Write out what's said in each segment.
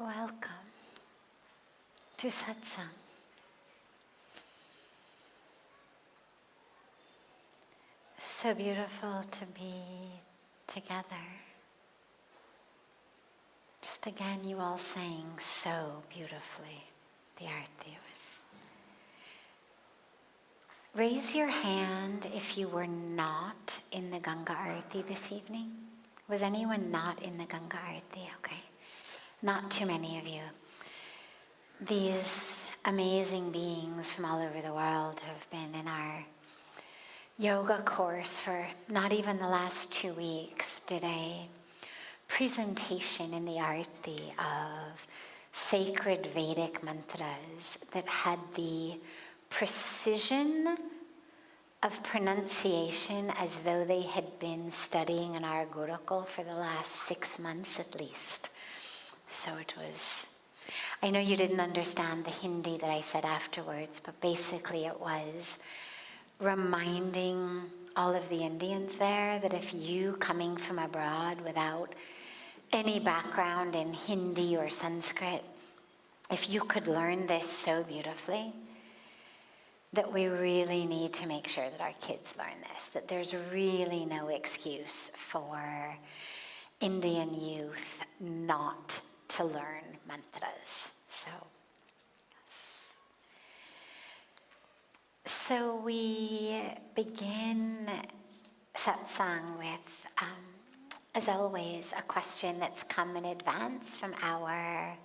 Welcome to Satsang. So beautiful to be together. Just again, you all sang so beautifully, the Arati was. Raise your hand if you were not in the Ganga Arati this evening. Was anyone not in the Ganga Arati? Okay. Not too many of you. These amazing beings from all over the world have been in our yoga course for not even the last 2 weeks. Did a presentation in the Arati of sacred Vedic mantras that had the precision of pronunciation as though they had been studying in our Gurukul for the last 6 months at least. So it was, I know you didn't understand the Hindi that I said afterwards, but basically it was reminding all of the Indians there that if you coming from abroad without any background in Hindi or Sanskrit, if you could learn this so beautifully, that we really need to make sure that our kids learn this, that there's really no excuse for Indian youth not to learn mantras. So we begin satsang with, as always, a question that's come in advance from our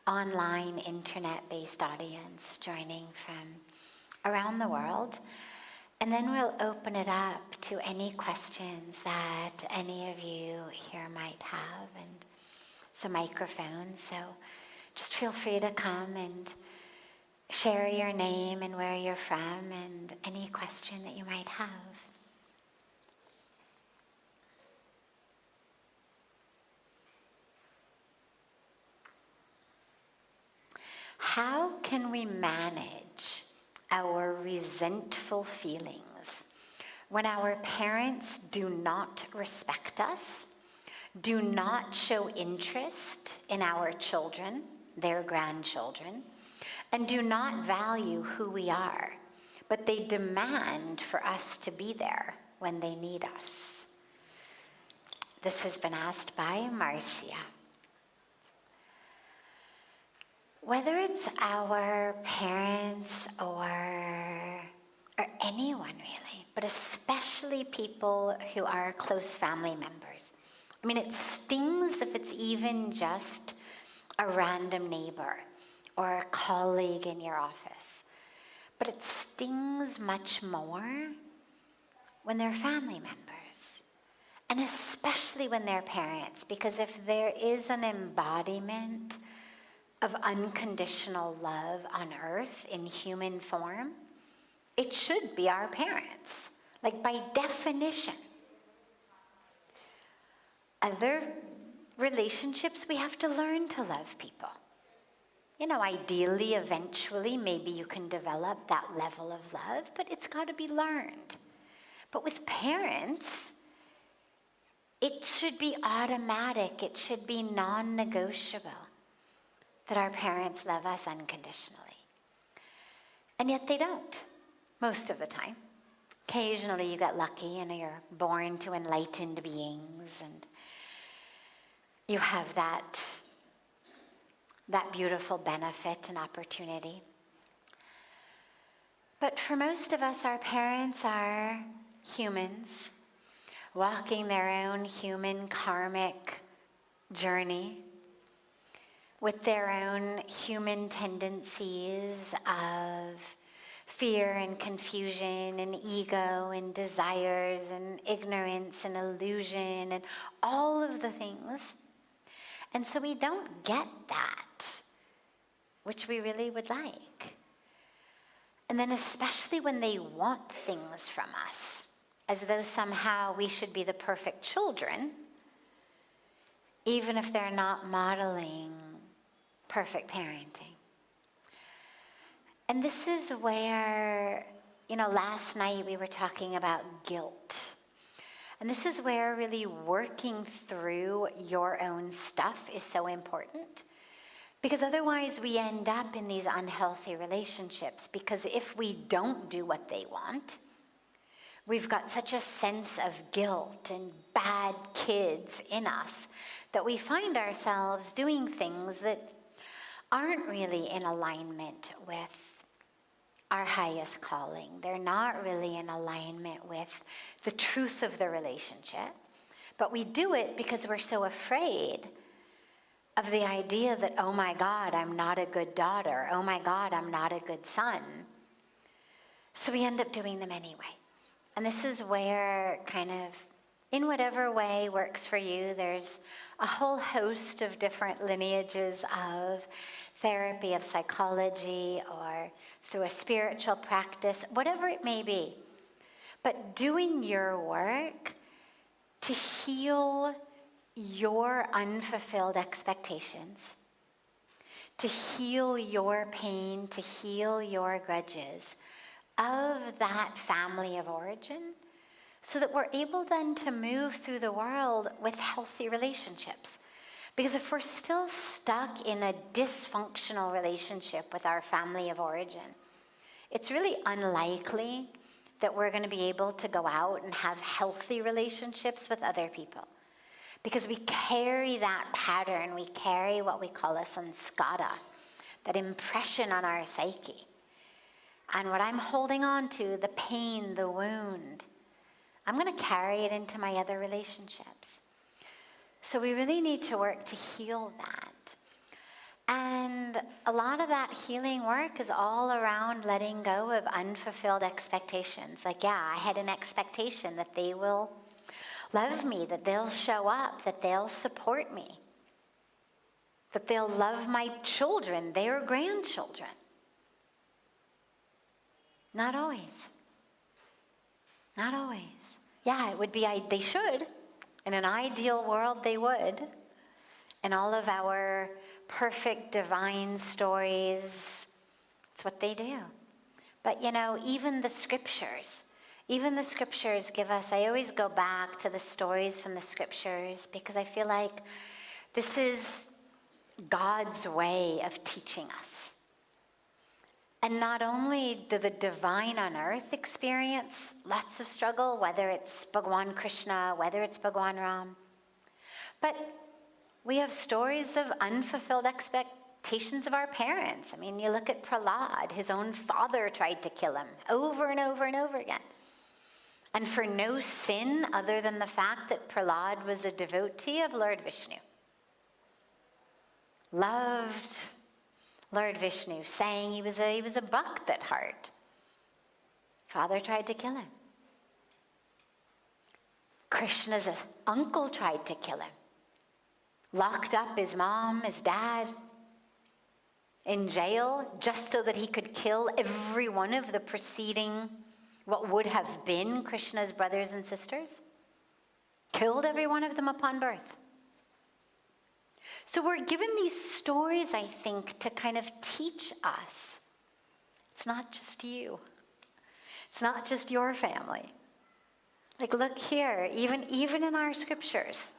online internet-based audience joining from around the world. And then we'll open it up to any questions that any of you here might have, and some microphones. So just feel free to come and share your name and where you're from and any question that you might have. How can we manage our resentful feelings when our parents do not respect us, do not show interest in our children, their grandchildren, and do not value who we are, but they demand for us to be there when they need us? This has been asked by Marcia. Whether it's our parents or anyone really, but especially people who are close family members. I mean, it stings if it's even just a random neighbor or a colleague in your office. But it stings much more when they're family members, and especially when they're parents, because if there is an embodiment of unconditional love on earth in human form, it should be our parents, like by definition. Other relationships, we have to learn to love people. You know, ideally, eventually, maybe you can develop that level of love, but it's got to be learned. But with parents, it should be automatic. It should be non-negotiable that our parents love us unconditionally. And yet they don't, most of the time. Occasionally you get lucky and you're born to enlightened beings and you have that beautiful benefit and opportunity. But for most of us, our parents are humans, walking their own human karmic journey, with their own human tendencies of fear and confusion and ego and desires and ignorance and illusion and all of the things. And so we don't get that, which we really would like. And then especially when they want things from us, as though somehow we should be the perfect children, even if they're not modeling perfect parenting. And this is where, last night we were talking about guilt. And this is where really working through your own stuff is so important. Because otherwise we end up in these unhealthy relationships, because if we don't do what they want, we've got such a sense of guilt and bad kids in us that we find ourselves doing things that aren't really in alignment with our highest calling. They're not really in alignment with the truth of the relationship, but we do it because we're so afraid of the idea that, oh my God, I'm not a good daughter. Oh my God, I'm not a good son. So we end up doing them anyway. And this is where kind of, in whatever way works for you, there's a whole host of different lineages of therapy, of psychology, or through a spiritual practice, whatever it may be. But doing your work to heal your unfulfilled expectations, to heal your pain, to heal your grudges of that family of origin, so that we're able then to move through the world with healthy relationships. Because if we're still stuck in a dysfunctional relationship with our family of origin, it's really unlikely that we're going to be able to go out and have healthy relationships with other people. Because we carry that pattern, we carry what we call a sanskara, that impression on our psyche. And what I'm holding on to, the pain, the wound, I'm going to carry it into my other relationships. So we really need to work to heal that. And a lot of that healing work is all around letting go of unfulfilled expectations. Like, yeah, I had an expectation that they will love me, that they'll show up, that they'll support me, that they'll love my children, their grandchildren. Not always. Not always. Yeah, it would be, they should. In an ideal world, they would. And all of our perfect divine stories, it's what they do. But even the scriptures give us, I always go back to the stories from the scriptures, because I feel like this is God's way of teaching us. And not only do the divine on earth experience lots of struggle, whether it's Bhagwan Krishna, whether it's Bhagwan Ram, but we have stories of unfulfilled expectations of our parents. I mean, you look at Prahlad, his own father tried to kill him over and over and over again. And for no sin other than the fact that Prahlad was a devotee of Lord Vishnu. Loved Lord Vishnu, saying he was a bhakt at heart. Father tried to kill him. Krishna's uncle tried to kill him. Locked up his mom, his dad, in jail, just so that he could kill every one of the preceding, what would have been Krishna's brothers and sisters. Killed every one of them upon birth. So we're given these stories, I think, to kind of teach us. It's not just you. It's not just your family. Like, look here, even in our scriptures,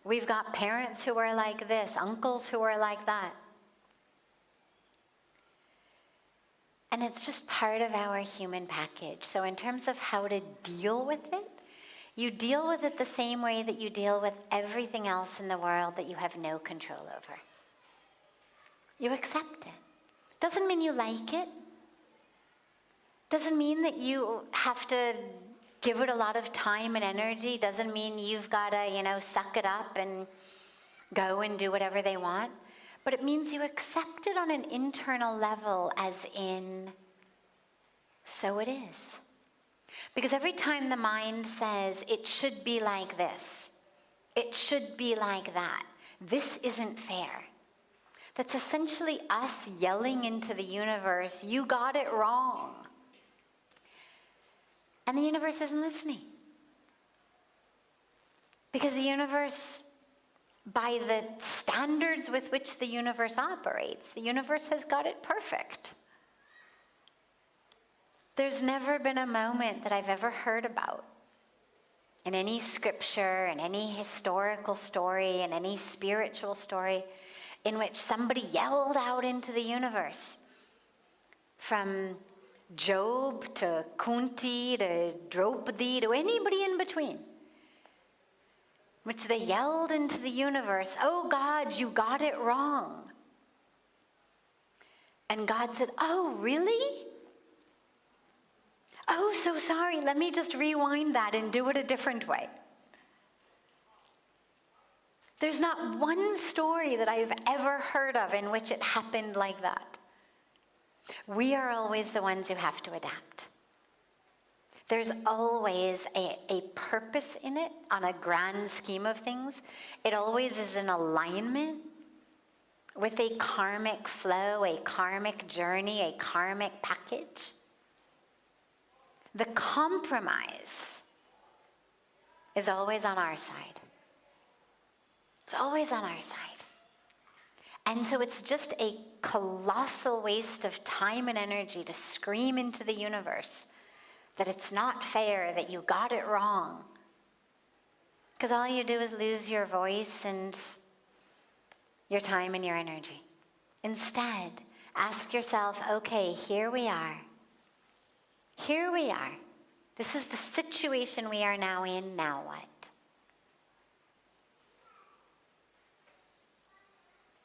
we've got parents who are like this, uncles who are like that. And it's just part of our human package. So in terms of how to deal with it, you deal with it the same way that you deal with everything else in the world that you have no control over. You accept it. Doesn't mean you like it. Doesn't mean that you have to give it a lot of time and energy. Doesn't mean you've got to, suck it up and go and do whatever they want. But it means you accept it on an internal level, as in, so it is. Because every time the mind says, it should be like this, it should be like that, this isn't fair, that's essentially us yelling into the universe, you got it wrong. And the universe isn't listening. Because the universe, by the standards with which the universe operates, the universe has got it perfect. There's never been a moment that I've ever heard about in any scripture, in any historical story, in any spiritual story, in which somebody yelled out into the universe, from Job to Kunti to Draupadi to anybody in between, which they yelled into the universe, "Oh God, you got it wrong." And God said, "Oh, really? Oh, so sorry. Let me just rewind that and do it a different way." There's not one story that I've ever heard of in which it happened like that. We are always the ones who have to adapt. There's always a purpose in it on a grand scheme of things. It always is in alignment with a karmic flow, a karmic journey, a karmic package. The compromise is always on our side. It's always on our side. And so it's just a colossal waste of time and energy to scream into the universe that it's not fair, that you got it wrong. Because all you do is lose your voice and your time and your energy. Instead, ask yourself, okay, here we are. Here we are. This is the situation we are now in, now what?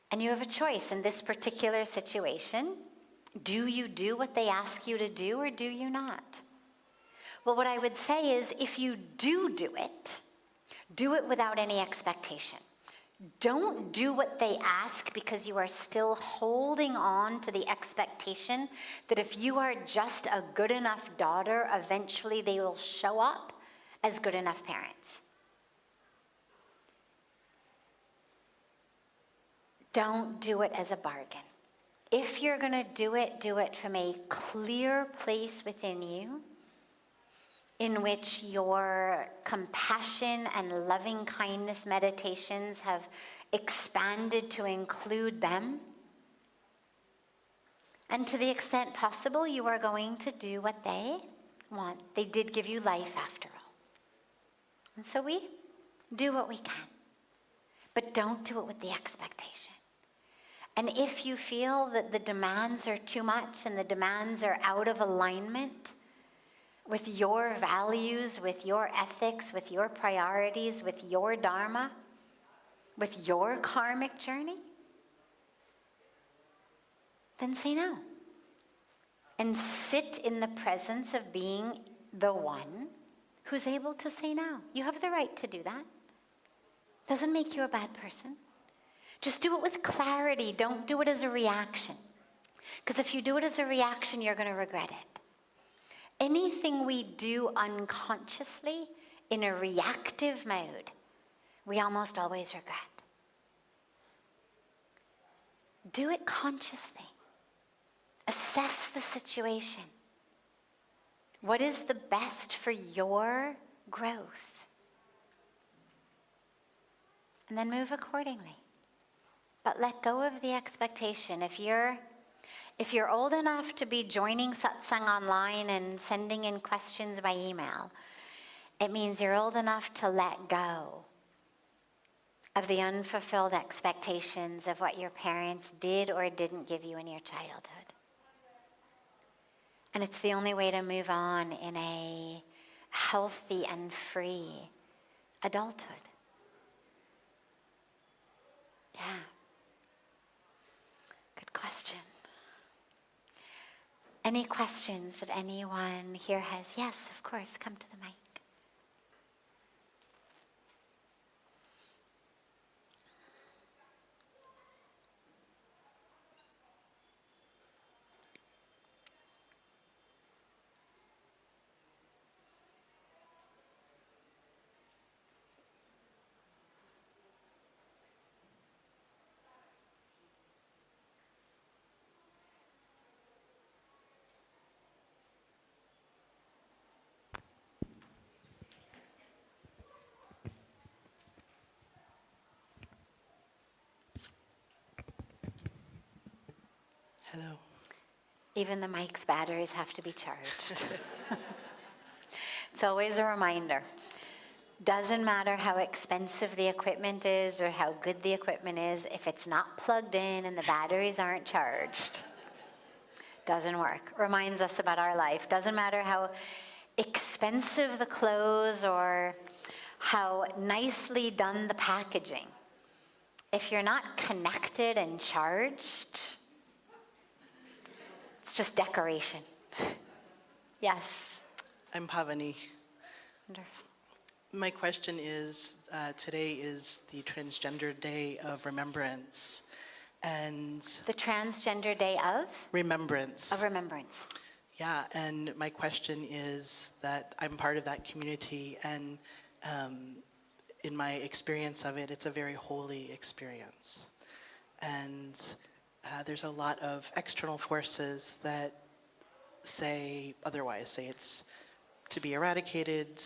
And you have a choice in this particular situation. Do you do what they ask you to do, or do you not? Well, what I would say is, if you do it without any expectation. Don't do what they ask because you are still holding on to the expectation that if you are just a good enough daughter, eventually they will show up as good enough parents. Don't do it as a bargain. If you're going to do it from a clear place within you, in which your compassion and loving kindness meditations have expanded to include them. And to the extent possible, you are going to do what they want. They did give you life after all. And so we do what we can. But don't do it with the expectation. And if you feel that the demands are too much and the demands are out of alignment with your values, with your ethics, with your priorities, with your dharma, with your karmic journey, then say no. And sit in the presence of being the one who's able to say no. You have the right to do that. Doesn't make you a bad person. Just do it with clarity. Don't do it as a reaction. Because if you do it as a reaction, you're going to regret it. Anything we do unconsciously in a reactive mode, we almost always regret. Do it consciously. Assess the situation. What is the best for your growth? And then move accordingly. But let go of the expectation. If you're old enough to be joining Satsang online and sending in questions by email, it means you're old enough to let go of the unfulfilled expectations of what your parents did or didn't give you in your childhood. And it's the only way to move on in a healthy and free adulthood. Yeah. Good question. Any questions that anyone here has? Yes, of course, come to the mic. Hello. Even the mic's batteries have to be charged. It's always a reminder. Doesn't matter how expensive the equipment is or how good the equipment is, if it's not plugged in and the batteries aren't charged, doesn't work. Reminds us about our life. Doesn't matter how expensive the clothes or how nicely done the packaging. If you're not connected and charged, it's just decoration. Yes. I'm Pavani. Wonderful. My question is, today is the Transgender Day of Remembrance. And The Transgender Day of? remembrance. Of remembrance. Yeah, and my question is that I'm part of that community, and in my experience of it, it's a very holy experience. And there's a lot of external forces that say otherwise, say it's to be eradicated.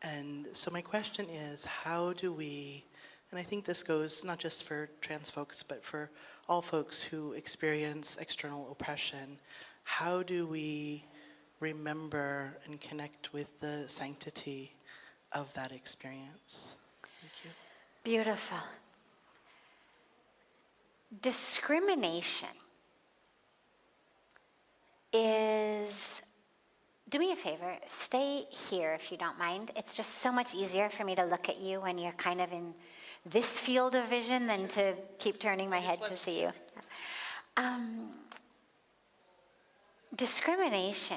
And so my question is, how do we, and I think this goes not just for trans folks, but for all folks who experience external oppression, how do we remember and connect with the sanctity of that experience? Thank you. Beautiful. Discrimination is, do me a favor, stay here if you don't mind. It's just so much easier for me to look at you when you're kind of in this field of vision than to keep turning my head to see you. Discrimination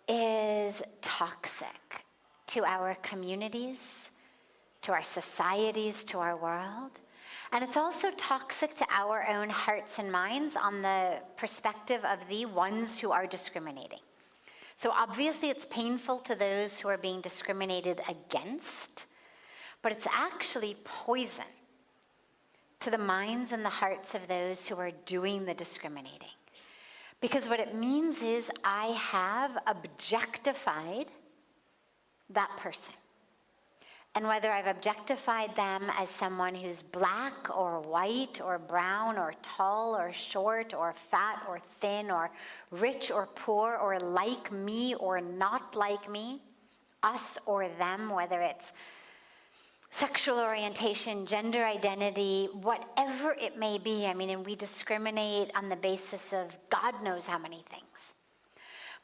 is toxic to our communities, to our societies, to our world. And it's also toxic to our own hearts and minds on the perspective of the ones who are discriminating. So obviously it's painful to those who are being discriminated against, but it's actually poison to the minds and the hearts of those who are doing the discriminating. Because what it means is I have objectified that person. And whether I've objectified them as someone who's black or white or brown or tall or short or fat or thin or rich or poor or like me or not like me, us or them, whether it's sexual orientation, gender identity, whatever it may be. I mean, and we discriminate on the basis of God knows how many things.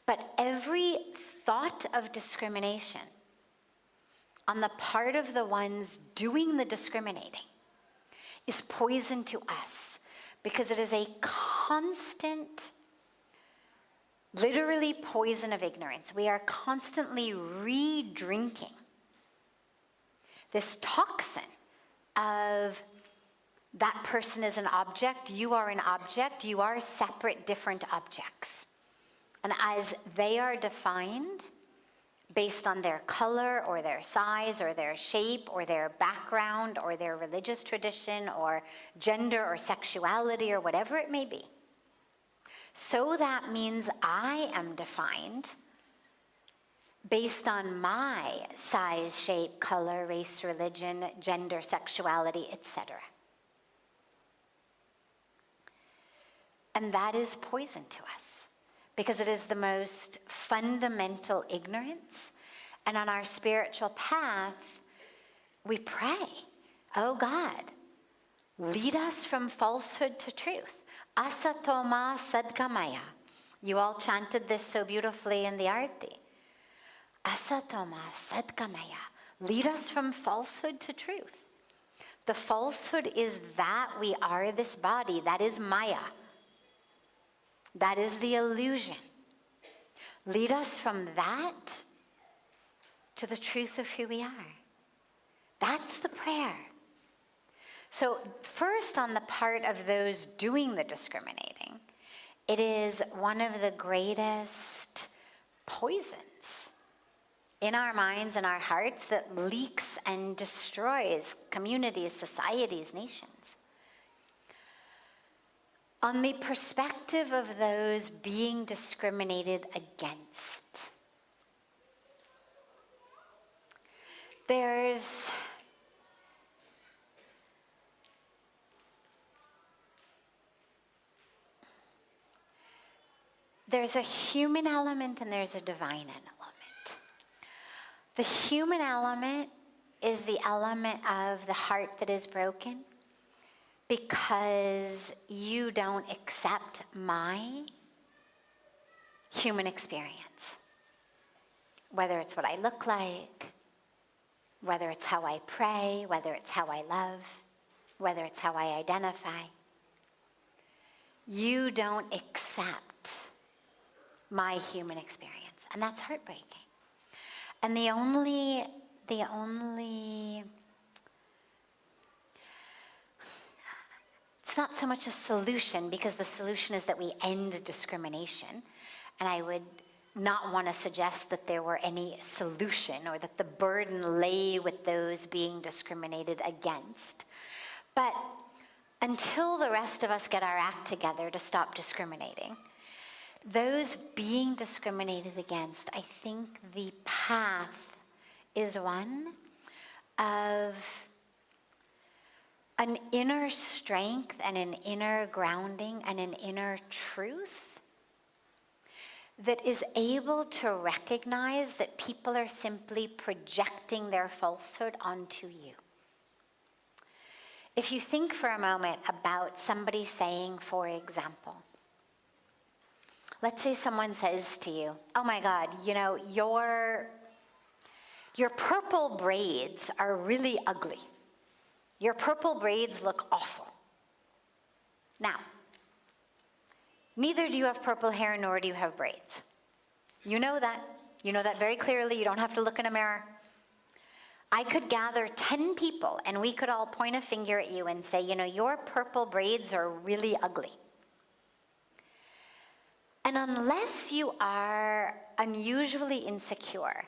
But every thought of discrimination on the part of the ones doing the discriminating is poison to us, because it is a constant, literally poison of ignorance. We are constantly re-drinking this toxin of that person is an object, you are an object, you are separate, different objects. And as they are defined based on their color or their size or their shape or their background or their religious tradition or gender or sexuality or whatever it may be. So that means I am defined based on my size, shape, color, race, religion, gender, sexuality, etc. And that is poison to us, because it is the most fundamental ignorance. And on our spiritual path, we pray, oh God, lead us from falsehood to truth. Asatoma sadgamaya. You all chanted this so beautifully in the Arti. Asatoma sadgamaya. Lead us from falsehood to truth. The falsehood is that we are this body. That is Maya. That is the illusion. Lead us from that to the truth of who we are. That's the prayer. So first, on the part of those doing the discriminating, it is one of the greatest poisons in our minds and our hearts that leaks and destroys communities, societies, nations. On the perspective of those being discriminated against, there's a human element and there's a divine element. The human element is the element of the heart that is broken because you don't accept my human experience. Whether it's what I look like, whether it's how I pray, whether it's how I love, whether it's how I identify. You don't accept my human experience, and that's heartbreaking. And the only it's not so much a solution, because the solution is that we end discrimination, and I would not want to suggest that there were any solution or that the burden lay with those being discriminated against. But until the rest of us get our act together to stop discriminating, those being discriminated against, I think the path is one of an inner strength and an inner grounding and an inner truth that is able to recognize that people are simply projecting their falsehood onto you. If you think for a moment about somebody saying, for example, let's say someone says to you, oh my God, you know, your purple braids are really ugly. Your purple braids look awful. Now, neither do you have purple hair nor do you have braids. You know that. You know that very clearly. You don't have to look in a mirror. I could gather 10 people and we could all point a finger at you and say, you know, your purple braids are really ugly. And unless you are unusually insecure,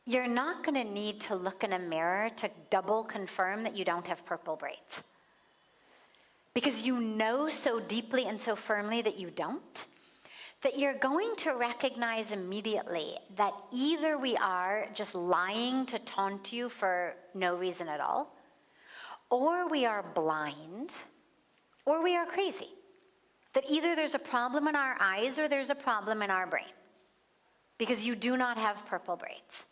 you're not going to need to look in a mirror to double confirm that you don't have purple braids. Because you know so deeply and so firmly that you don't, that you're going to recognize immediately that either we are just lying to taunt you for no reason at all, or we are blind, or we are crazy. That either there's a problem in our eyes or there's a problem in our brain, because you do not have purple braids.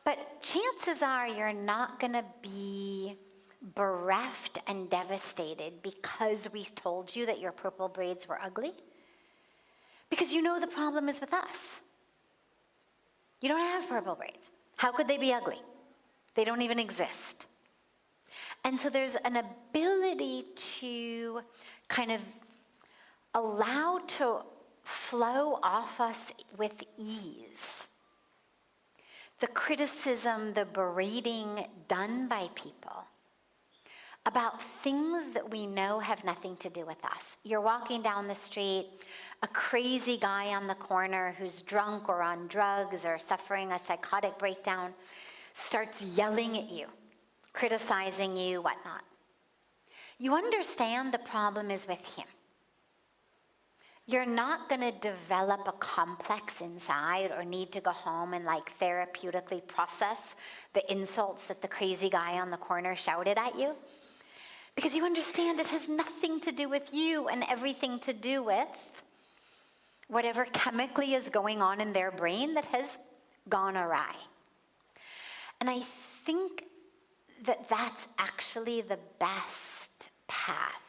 But chances are you're not going to be bereft and devastated because we told you that your purple braids were ugly, because you know the problem is with us. You don't have purple braids. How could they be ugly? They don't even exist. And so there's an ability to kind of allow to flow off us with ease the criticism, the berating done by people about things that we know have nothing to do with us. You're walking down the street, a crazy guy on the corner who's drunk or on drugs or suffering a psychotic breakdown starts yelling at you, criticizing you, whatnot. You understand the problem is with him. You're not going to develop a complex inside or need to go home and like therapeutically process the insults that the crazy guy on the corner shouted at you, because you understand it has nothing to do with you and everything to do with whatever chemically is going on in their brain that has gone awry. And I think that that's actually the best path,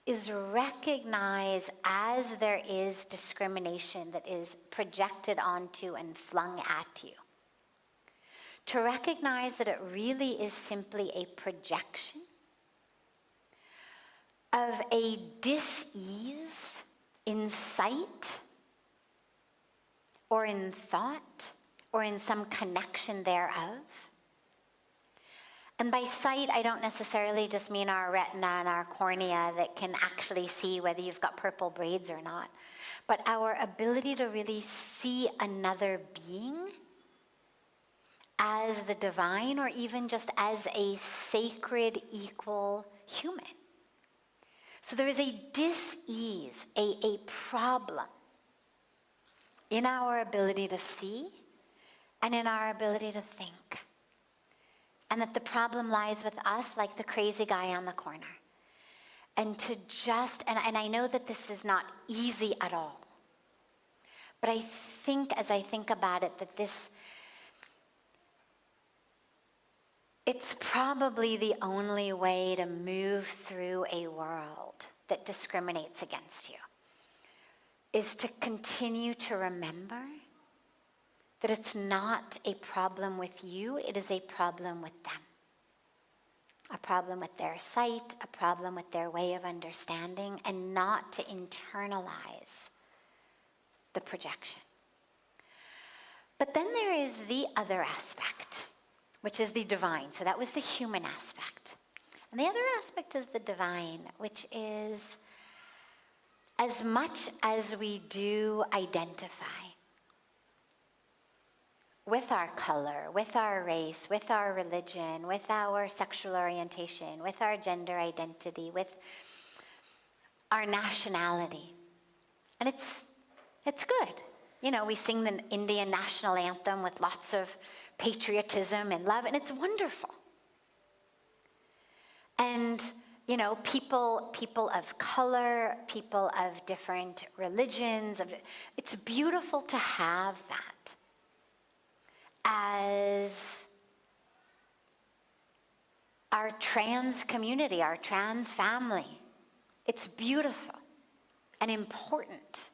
is recognize as there is discrimination that is projected onto and flung at you, to recognize that it really is simply a projection of a dis-ease in sight or in thought or in some connection thereof. And by sight, I don't necessarily just mean our retina and our cornea that can actually see whether you've got purple braids or not, but our ability to really see another being as the divine, or even just as a sacred, equal human. So there is a dis-ease, a problem in our ability to see and in our ability to think. And that the problem lies with us, like the crazy guy on the corner. And to just, and I know that this is not easy at all, but I think as I think about it, that this it's probably the only way to move through a world that discriminates against you, is to continue to remember that it's not a problem with you, it is a problem with them. A problem with their sight, a problem with their way of understanding, and not to internalize the projection. But then there is the other aspect, which is the divine. So that was the human aspect. And the other aspect is the divine, which is, as much as we do identify with our color, with our race, with our religion, with our sexual orientation, with our gender identity, with our nationality. And it's good. You know, we sing the Indian national anthem with lots of patriotism and love, and it's wonderful. And, you know, people of color, people of different religions, it's beautiful to have that as our trans community, our trans family. It's beautiful and important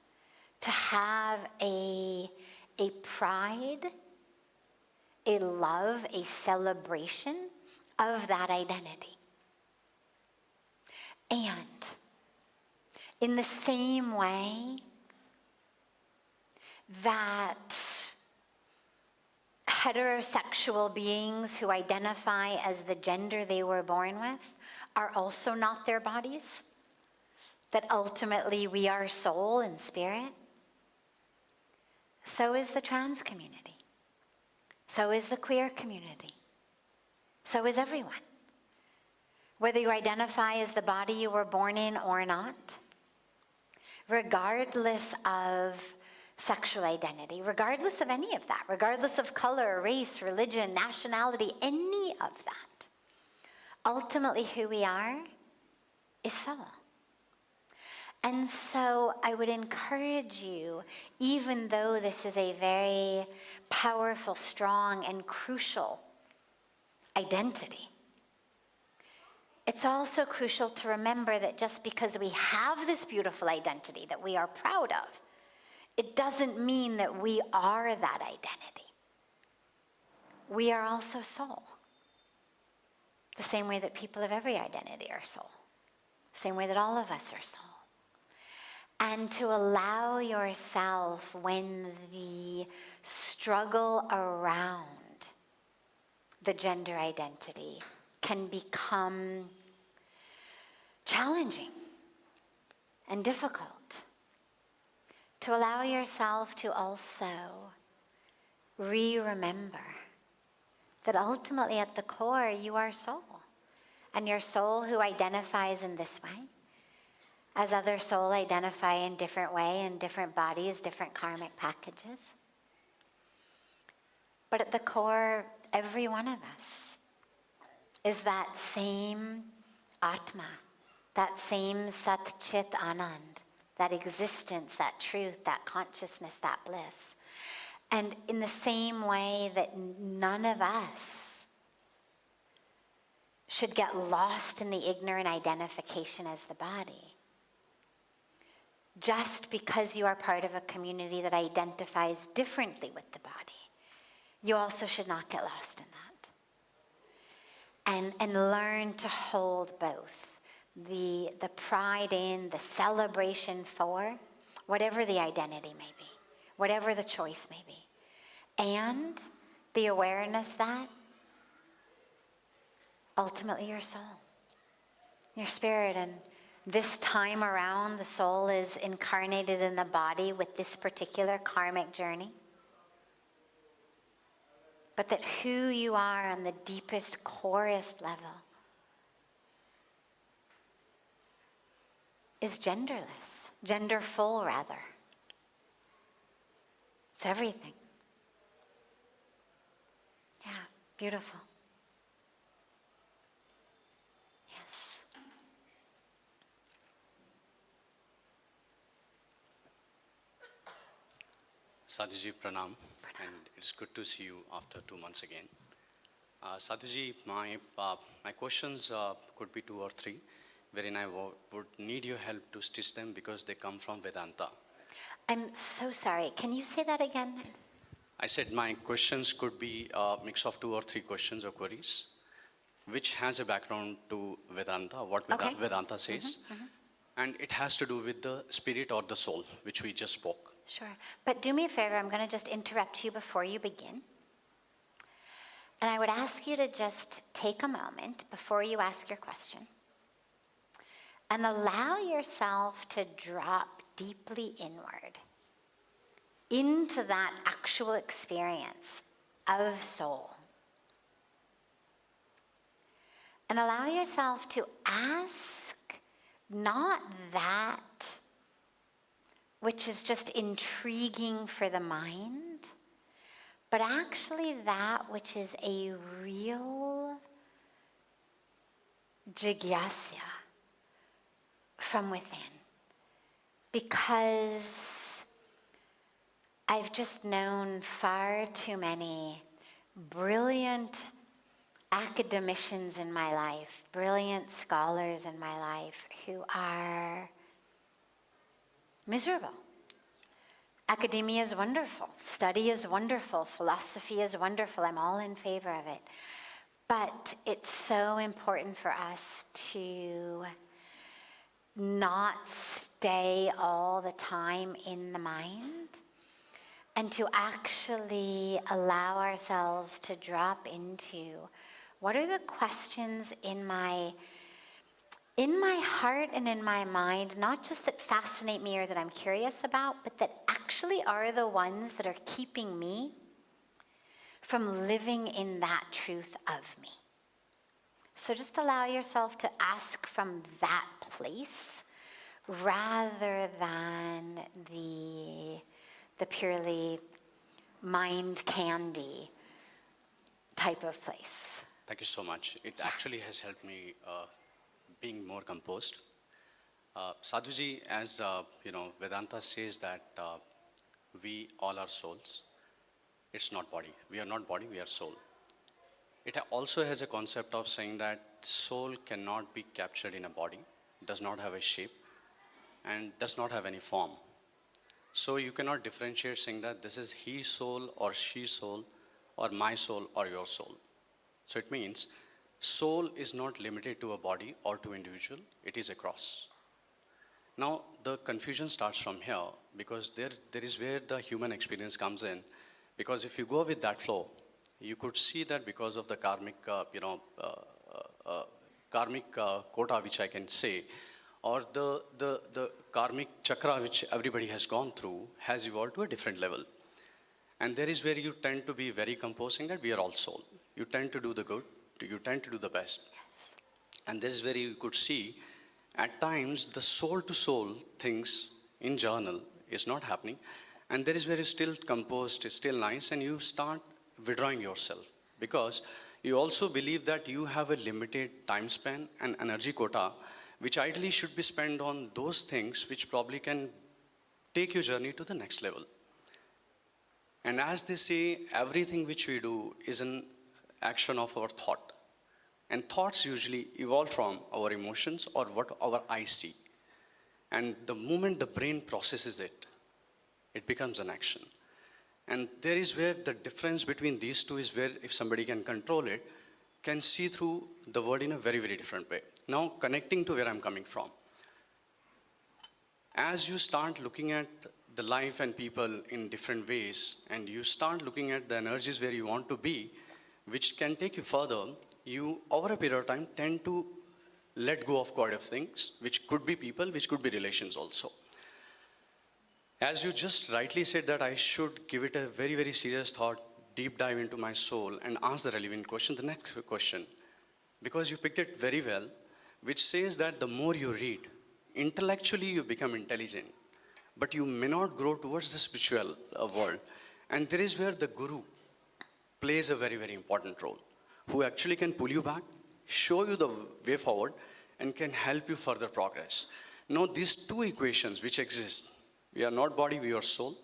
to have a pride, a love, a celebration of that identity. And in the same way that heterosexual beings who identify as the gender they were born with are also not their bodies, that ultimately we are soul and spirit, so is the trans community. So is the queer community. So is everyone. Whether you identify as the body you were born in or not, regardless of sexual identity, regardless of any of that, regardless of color, race, religion, nationality, any of that, ultimately who we are is soul. And so I would encourage you, even though this is a very powerful, strong, and crucial identity, it's also crucial to remember that just because we have this beautiful identity that we are proud of, it doesn't mean that we are that identity. We are also soul. The same way that people of every identity are soul. The same way that all of us are soul. And to allow yourself, when the struggle around the gender identity can become challenging and difficult, to allow yourself to also remember that ultimately at the core you are soul. And your soul who identifies in this way, as other soul identify in different way, in different bodies, different karmic packages. But at the core, every one of us is that same Atma, that same Sat Chit Anand, that existence, that truth, that consciousness, that bliss. And in the same way that none of us should get lost in the ignorant identification as the body, just because you are part of a community that identifies differently with the body, you also should not get lost in that. And learn to hold both. The pride in, the celebration for, whatever the identity may be, whatever the choice may be. And the awareness that ultimately your soul, your spirit, and this time around, the soul is incarnated in the body with this particular karmic journey. But that who you are on the deepest, corest level is genderless, genderful rather. It's everything. Yeah, beautiful. Yes. Sadhviji, pranam. And it's good to see you after 2 months again. Sadhviji, my questions could be 2 or 3, wherein I would need your help to stitch them because they come from Vedanta. I'm so sorry. Can you say that again? I said my questions could be a mix of 2 or 3 questions or queries, which has a background to Vedanta, what Okay. Vedanta says, and it has to do with the spirit or the soul, which we just spoke. Sure. But do me a favor, I'm going to just interrupt you before you begin. And I would ask you to just take a moment before you ask your question and allow yourself to drop deeply inward into that actual experience of soul. And allow yourself to ask not that which is just intriguing for the mind, but actually that which is a real jigyasya from within. Because I've just known far too many brilliant academicians in my life, brilliant scholars in my life who are miserable. Academia is wonderful, study is wonderful, philosophy is wonderful, I'm all in favor of it. But it's so important for us to not stay all the time in the mind and to actually allow ourselves to drop into what are the questions in my heart and in my mind, not just that fascinate me or that I'm curious about, but that actually are the ones that are keeping me from living in that truth of me. So just allow yourself to ask from that place rather than the purely mind candy type of place. Thank you so much. It actually has helped me being more composed. Sadhviji, as Vedanta says that we all are souls. It's not body. We are not body, we are soul. It also has a concept of saying that soul cannot be captured in a body, does not have a shape, and does not have any form. So you cannot differentiate saying that this is he soul or she soul or my soul or your soul. So it means soul is not limited to a body or to individual, it is across. Now the confusion starts from here because there is where the human experience comes in. Because if you go with that flow, you could see that because of the karmic, quota, which I can say, or the karmic chakra which everybody has gone through has evolved to a different level. And there is where you tend to be very composing that we are all soul. You tend to do the good, you tend to do the best. Yes. And this is where you could see at times the soul to soul things in journal is not happening. And there is where it's still composed, it's still nice, and you start withdrawing yourself. Because you also believe that you have a limited time span and energy quota, which ideally should be spent on those things which probably can take your journey to the next level. And as they say, everything which we do is an action of our thought. And thoughts usually evolve from our emotions or what our eyes see. And the moment the brain processes it, it becomes an action. And there is where the difference between these two is where if somebody can control it, can see through the world in a very, very different way. Now, connecting to where I'm coming from. As you start looking at the life and people in different ways, and you start looking at the energies where you want to be, which can take you further, you, over a period of time, tend to let go of quite a few things, which could be people, which could be relations also. As you just rightly said that I should give it a very, very serious thought, deep dive into my soul and ask the relevant question, the next question. Because you picked it very well, which says that the more you read, intellectually you become intelligent, but you may not grow towards the spiritual world. And there is where the guru plays a very, very important role, who actually can pull you back, show you the way forward, and can help you further progress. Now, these two equations which exist, we are not body, we are soul.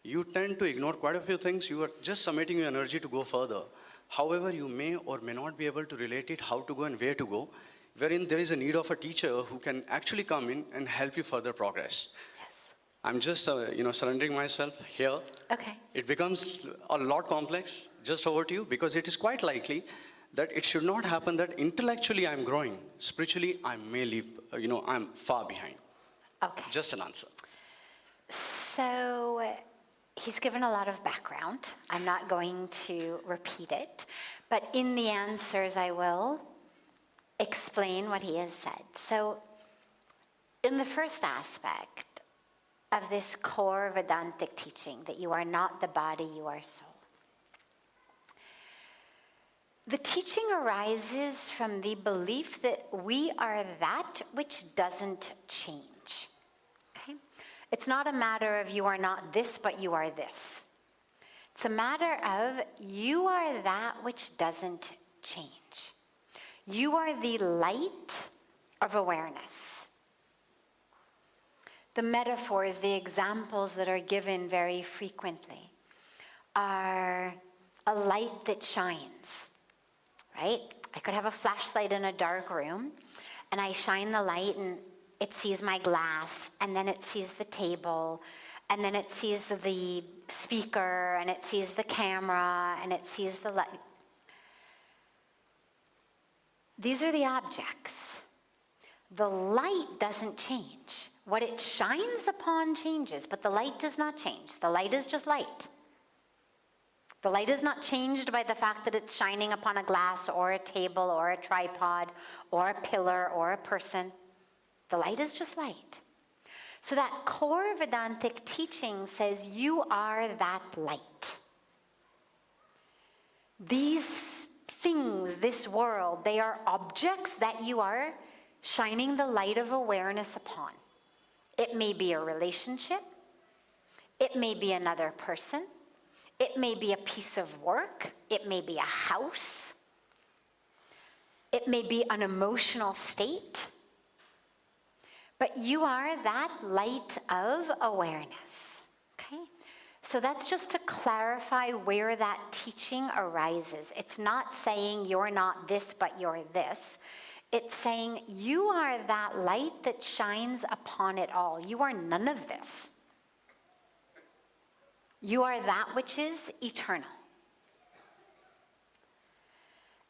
You tend to ignore quite a few things. You are just submitting your energy to go further. However, you may or may not be able to relate it, how to go and where to go, wherein there is a need of a teacher who can actually come in and help you further progress. Yes. I'm just, surrendering myself here. Okay. It becomes a lot complex, just over to you, because it is quite likely that it should not happen that intellectually I'm growing, spiritually I may leave, I'm far behind. Okay. Just an answer. So he's given a lot of background. I'm not going to repeat it, but in the answers I will explain what he has said. So in the first aspect of this core Vedantic teaching, that you are not the body, you are soul, the teaching arises from the belief that we are that which doesn't change. Okay? It's not a matter of you are not this, but you are this. It's a matter of you are that which doesn't change. You are the light of awareness. The metaphors, the examples that are given very frequently are a light that shines, right? I could have a flashlight in a dark room, and I shine the light, and it sees my glass, and then it sees the table, and then it sees the speaker, and it sees the camera, and it sees the light. These are the objects. The light doesn't change. What it shines upon changes, but the light does not change. The light is just light. The light is not changed by the fact that it's shining upon a glass or a table or a tripod or a pillar or a person. The light is just light. So that core Vedantic teaching says you are that light. These things, this world, they are objects that you are shining the light of awareness upon. It may be a relationship. It may be another person. It may be a piece of work. It may be a house. It may be an emotional state. But you are that light of awareness, okay? So that's just to clarify where that teaching arises. It's not saying you're not this, but you're this. It's saying you are that light that shines upon it all. You are none of this. You are that which is eternal.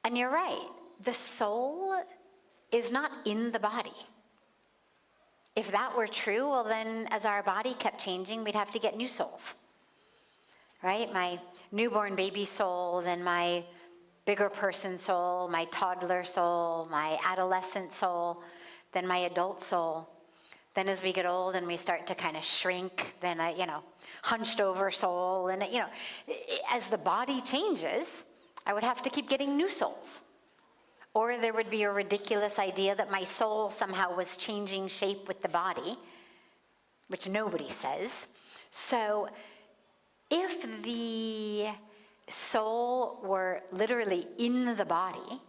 And you're right, the soul is not in the body. If that were true, well then, as our body kept changing, we'd have to get new souls, right? My newborn baby soul, then my bigger person soul, my toddler soul, my adolescent soul, then my adult soul. Then as we get old and we start to kind of shrink, then a, hunched over soul. And, as the body changes, I would have to keep getting new souls. Or there would be a ridiculous idea that my soul somehow was changing shape with the body, which nobody says. So if the soul were literally in the body,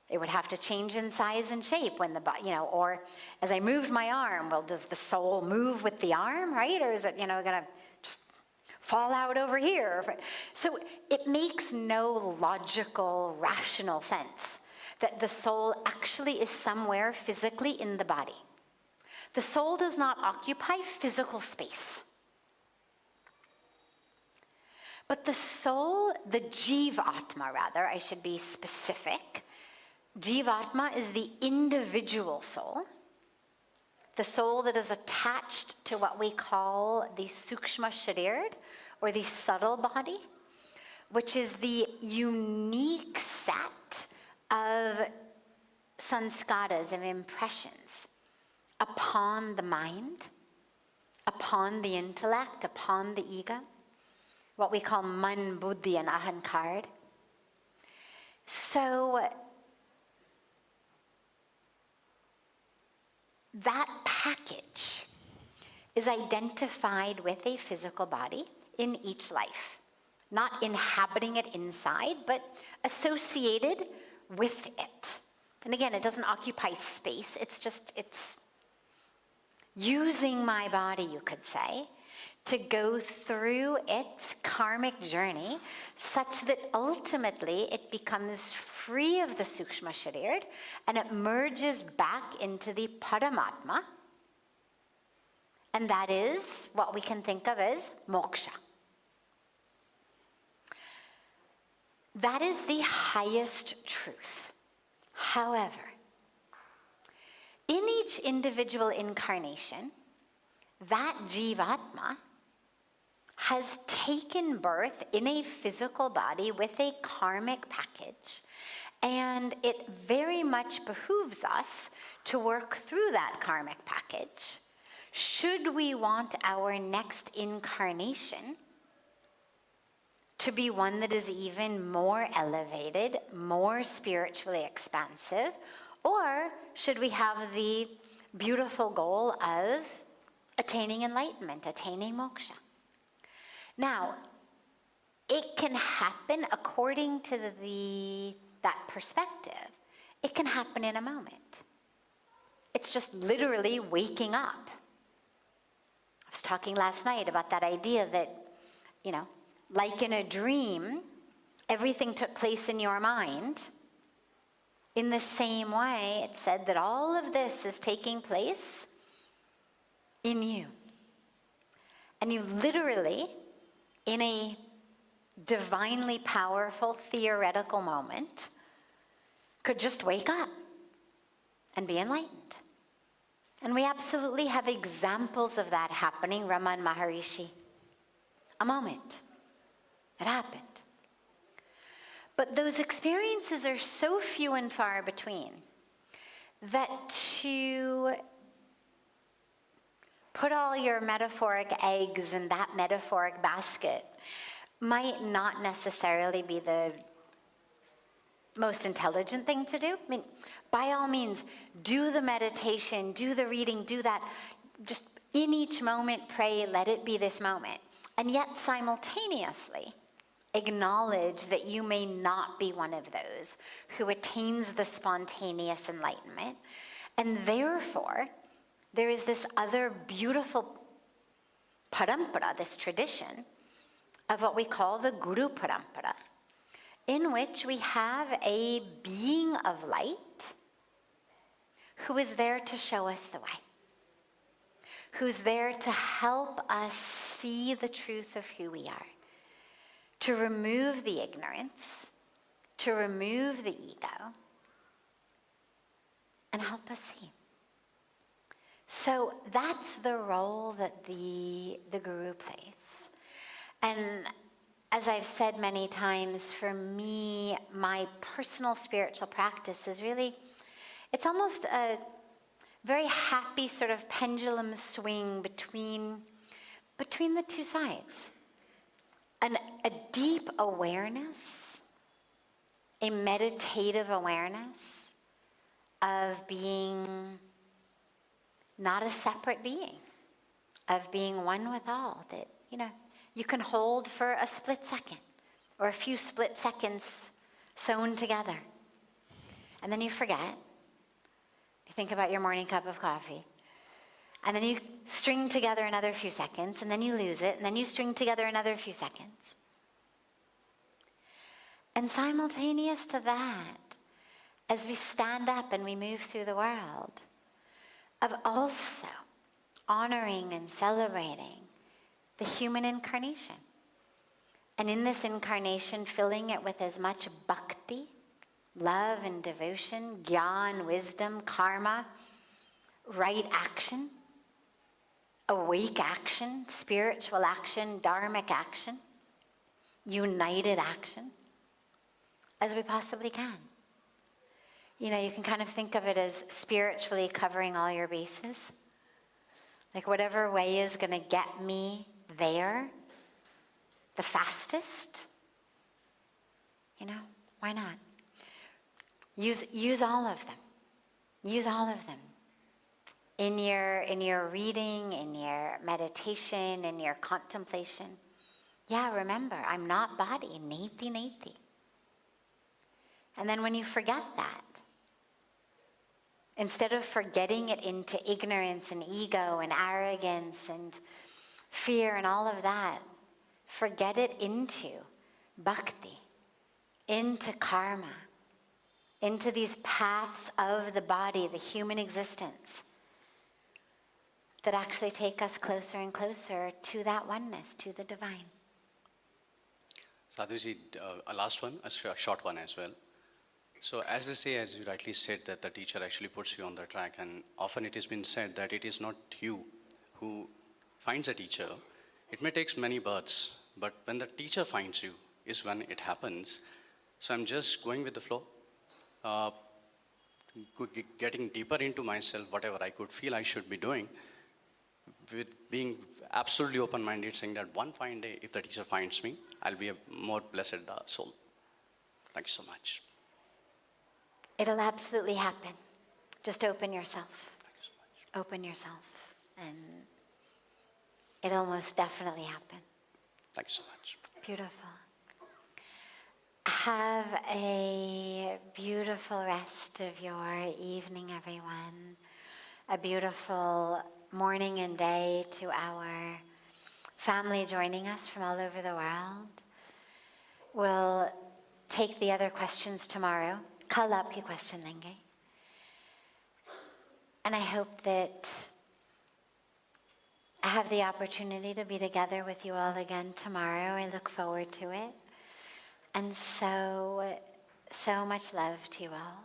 it would have to change in size and shape when the body, or as I moved my arm, well, does the soul move with the arm, right? Or is it, gonna just fall out over here? So it makes no logical, rational sense that the soul actually is somewhere physically in the body. The soul does not occupy physical space. But the soul, the Jivatma rather, I should be specific. Jivatma is the individual soul, the soul that is attached to what we call the Sukshma Sharir, or the subtle body, which is the unique set of sanskaras, of impressions, upon the mind, upon the intellect, upon the ego, what we call man, buddhi, and ahankar. So that package is identified with a physical body in each life, not inhabiting it inside, but associated with it. And again, it doesn't occupy space, it's using my body, you could say, to go through its karmic journey such that ultimately it becomes free of the Sukshma Sharir and it merges back into the Paramatma. And that is what we can think of as moksha. That is the highest truth. However, in each individual incarnation, that Jivatma has taken birth in a physical body with a karmic package, and it very much behooves us to work through that karmic package should we want our next incarnation to be one that is even more elevated, more spiritually expansive, or should we have the beautiful goal of attaining enlightenment, attaining moksha. Now, it can happen according to that perspective. It can happen in a moment. It's just literally waking up. I was talking last night about that idea that, like in a dream, everything took place in your mind. In the same way, it said that all of this is taking place in you. And you literally, in a divinely powerful theoretical moment, could just wake up and be enlightened. And we absolutely have examples of that happening. Raman Maharishi. A moment. It happened. But those experiences are so few and far between that to put all your metaphoric eggs in that metaphoric basket might not necessarily be the most intelligent thing to do. I mean, by all means, do the meditation, do the reading, do that. Just in each moment, pray, let it be this moment. And yet simultaneously, acknowledge that you may not be one of those who attains the spontaneous enlightenment. And therefore, there is this other beautiful parampara, this tradition, of what we call the Guru Parampara, in which we have a being of light who is there to show us the way, who's there to help us see the truth of who we are, to remove the ignorance, to remove the ego, and help us see. So that's the role that the Guru plays. And as I've said many times, for me, my personal spiritual practice is really, it's almost a very happy sort of pendulum swing between the two sides. A deep awareness, a meditative awareness of being not a separate being, of being one with all, that, you can hold for a split second or a few split seconds sewn together. And then you forget. You think about your morning cup of coffee. And then you string together another few seconds, and then you lose it, and then you string together another few seconds. And simultaneous to that, as we stand up and we move through the world, of also honoring and celebrating the human incarnation. And in this incarnation, filling it with as much bhakti, love and devotion, gyan, wisdom, karma, right action, awake action, spiritual action, dharmic action, united action, as we possibly can. You can kind of think of it as spiritually covering all your bases. Like whatever way is going to get me there the fastest, why not? Use all of them. Use all of them. In your reading, in your meditation, in your contemplation. Yeah, remember, I'm not body, neti neti. And then when you forget that, instead of forgetting it into ignorance and ego and arrogance and fear and all of that, forget it into bhakti, into karma, into these paths of the body, the human existence, that actually take us closer and closer to that oneness, to the divine. Sadhviji, a last one, a short one as well. So as they say, as you rightly said, that the teacher actually puts you on the track, and often it has been said that it is not you who finds a teacher. It may take many births, but when the teacher finds you is when it happens. So I'm just going with the flow, getting deeper into myself, whatever I could feel I should be doing, with being absolutely open-minded, saying that one fine day, if the teacher finds me, I'll be a more blessed soul. Thank you so much. It'll absolutely happen. Just open yourself. Thank you so much. Open yourself, and it'll most definitely happen. Thank you so much. Beautiful. Have a beautiful rest of your evening, everyone. A beautiful morning and day to our family joining us from all over the world. We'll take the other questions tomorrow. Kal aapki question lenge. And I hope that I have the opportunity to be together with you all again tomorrow. I look forward to it. And so much love to you all.